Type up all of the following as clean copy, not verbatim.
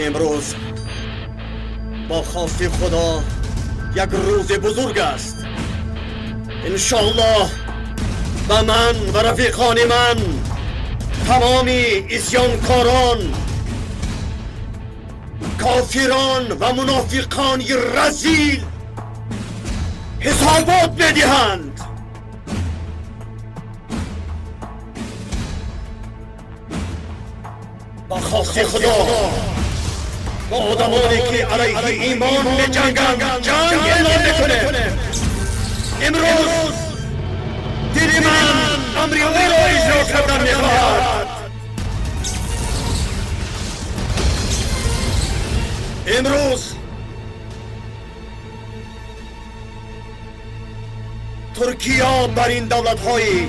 امروز با خواست خدا یک روز بزرگ است. انشالله و من و رفیقان من، تمامی اسیانکاران، کافران و منافقان رذیل حسابات میدهند. با خواست خدا با آدمانی که علیه ایمان می جنگند جنگ اعلان میکنه. امروز دل من امر او را اجرا کردن میخواهد. امروز ترکیه بر این دولت‌های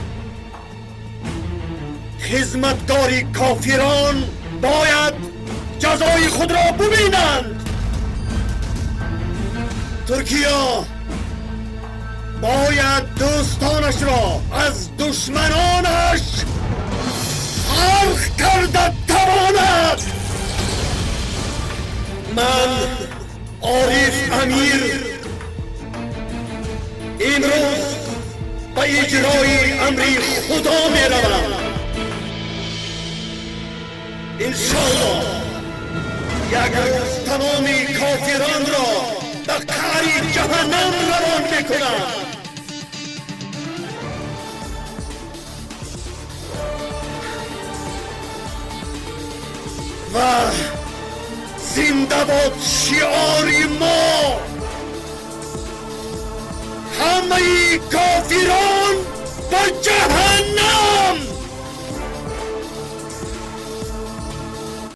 خدمتگاری کافران باید جزای خود را ببینند. ترکیه باید دوستانش را از دشمنانش فرق کرده تواند. من عارف امیر امروز به اجرای امر خدا می روم. انشالله یک روز تمامی کافران را به قعر جهنم روان می کنم. و زنده باد شعار ما، همه کافران و جهنم.